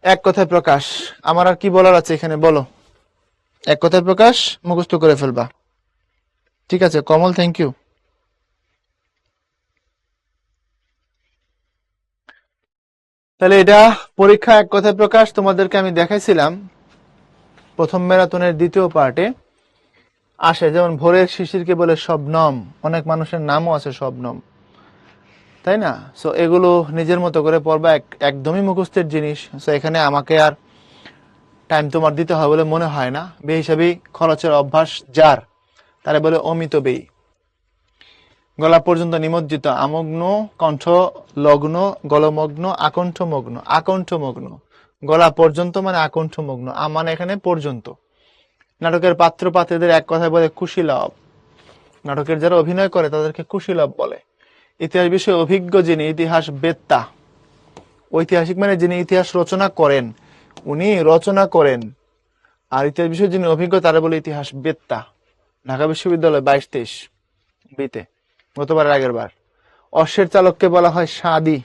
এক কথায় প্রকাশ। আমার আর কি বলার আছে এখানে বলো? এক কথায় প্রকাশ মুখস্থ করে ফেলবা। ঠিক আছে কমল, থ্যাংক ইউ। তাহলে এটা পরীক্ষা এক কথায় প্রকাশ তোমাদেরকে আমি দেখাইছিলাম প্রথম ম্যারাথনের দ্বিতীয় পার্টে। আসে যেমন ভোরের শিশিরকে বলে শবনম, অনেক মানুষের নামও আছে শবনম, তাই না? সো এগুলো নিজের মতো করে পড়বা, একদমই মুখস্থের জিনিস। সো এখানে আমাকে আর টাইম তোমার দিতে হয় বলে মনে হয় না। বেহিসাবি খরচের অভ্যাস যার, তারা বলে অমিত বেই। গলা পর্যন্ত নিমজ্জিত, আমগ্ন, কণ্ঠ লগ্ন, গলমগ্ন, আকণ্ঠ মগ্ন। আকণ্ঠ মগ্ন, গলা পর্যন্ত মানে আকণ্ঠ মগ্ন, মানে এখানে পর্যন্ত। নাটকের পাত্র পাত্রীদের এক কথায় বলে কুশীলব। নাটকের যারা অভিনয় করে তাদেরকে কুশীলব বলে। ইতিহাস বিষয়ে অভিজ্ঞ যিনি, ইতিহাস বেত্তা। ঐতিহাসিক মানে যিনি ইতিহাস রচনা করেন, উনি রচনা করেন। আর ইতিহাস বিষয়ে যিনি অভিজ্ঞ তারা বলে ইতিহাস বেত্তা। ঢাকা বিশ্ববিদ্যালয় 22-23 বিতে, গতবার আগের বার। অশ্বের চালককে বলা হয় সাদি,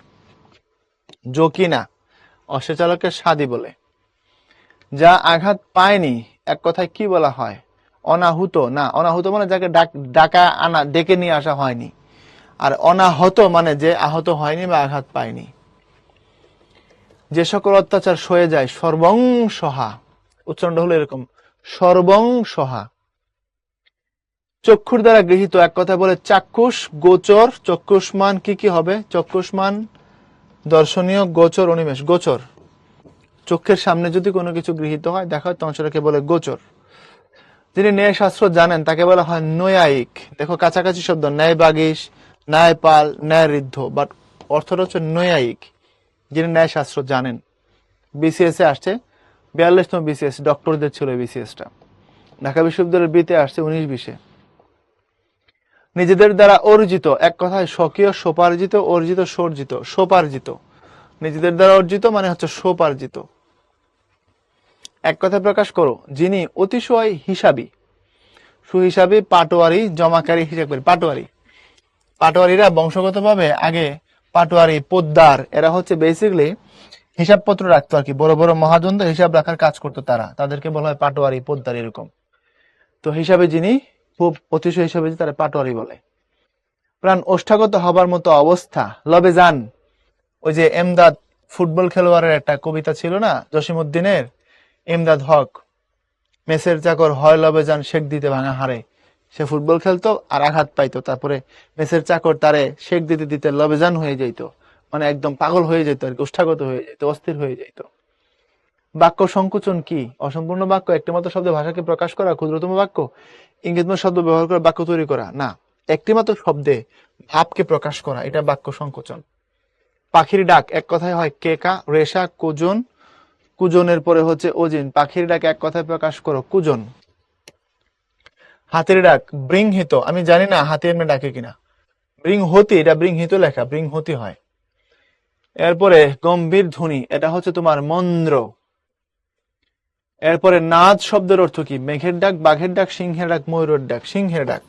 জকিনা। অশ্বের চালককে সাদি বলে। যা আঘাত পায়নি এক কথায় কি বলা হয়? অনাহুত। না, অনাহুত মানে যাকে ডাকা আনা, ডেকে নিয়ে আসা হয়নি। আর অনাহত মানে যে আহত হয়নি বা আঘাত পায়নি। যে সকল অত্যাচার সয়ে যায় সর্বং সহা, উচ্চারণটা হলো এরকম, সর্বং সহা। চক্ষুর দ্বারা গৃহীত এক কথা বলে চাক্ষুষ, গোচর। চক্ষুষ্মান কি কি হবে? চক্ষুষ্মান দর্শনীয়, গোচর অনিমেষ। গোচর, চোখের সামনে যদি কোনো কিছু গৃহীত হয়, দেখা হয়, তখন সেটাকে বলে গোচর। যিনি ন্যায় শাস্ত্র জানেন তাকে বলা হয় নৈয়ায়িক। দেখো কাছাকাছি শব্দ, ন্যায় বাগিশ, ন্যায়পাল, ন্যায় ঋদ্ধ, বাট অর্থটা হচ্ছে নৈয়ায়িক, যিনি ন্যায় শাস্ত্র জানেন। বিসিএস এ আসছে 42তম বিসিএস, ডক্টরদের ছিল বিসিএসটা। ঢাকা বিশ্ববিদ্যালয়ের বিতে আসছে 19-20-এ। নিজেদের দ্বারা অর্জিত এক কথায় স্বকীয়, সোপার্জিত, অর্জিত, সর্জিত, সোপার্জিত। নিজেদের দ্বারা অর্জিত মানে হচ্ছে সোপার্জিত। এক কথায় প্রকাশ করো, যিনি অতিশয় হিসাবী, সুহিসাবী, পাটোয়ারি, জমাকারী, হিসাবকারী। পাটোয়ারি, পাটোয়ারিরা বংশগতভাবে আগে পাটোয়ারি, পোদ্দার, এরা হচ্ছে বেসিক্যালি হিসাবপত্র রাখতো আর কি। বড় বড় মহাজন হিসাব রাখার কাজ করতো তারা, তাদেরকে বলা হয় পাটোয়ারি, পোদ্দার এরকম। তো হিসাবে যিনি খুব অতিশয় হিসাবে তারা পাটোয়ারি বলে। প্রাণ ওষ্ঠাগত হবার মতো অবস্থা, লবে যান। ওই যে এমদাদ ফুটবল খেলোয়াড়ের একটা কবিতা ছিল না জসিমউদ্দিনের, এমদাদ হক, মেসের চাকর হয় লবে যান শেক দিতে ভাঙা হারে। সে ফুটবল খেলতো আর আঘাত পাইতো, তারপরে মেসের চাকর তারে শেক দিতে দিতে লবেজান হয়ে যেত, মানে একদম পাগল হয়ে যেত আর কি, ওষ্ঠাগত হয়ে যেত, অস্থির হয়ে যেত। বাক্য সংকোচন কি? অসম্পূর্ণ বাক্য, একটি মাত্র শব্দে ভাষাকে প্রকাশ করা, ক্ষুদ্রতম বাক্য, ইঙ্গিতময় শব্দ ব্যবহার করে বাক্য তৈরি করা। না, একটি মাত্র শব্দে ভাবকে প্রকাশ করা, এটা বাক্য সংকোচন। পাখির ডাক এক কথায় হয় কেকা, রেশা, কুজন। কুজনের পরে হচ্ছে ওজিন। পাখির ডাক এক কথায় প্রকাশ করো, কুজন। হাতির ডাক বৃংহিত, আমি জানি না হাতি এমনি ডাকে কিনা। বৃংহতি, এটা বৃংহিত লেখা, বৃংহতি হয়। এরপরে গম্ভীর ধ্বনি, এটা হচ্ছে তোমার মন্দ্র। এরপরে নাদ শব্দের অর্থ কি? মেঘের ডাক, বাঘের ডাক, সিংহের ডাক, ময়ূরের ডাক। সিংহের ডাক।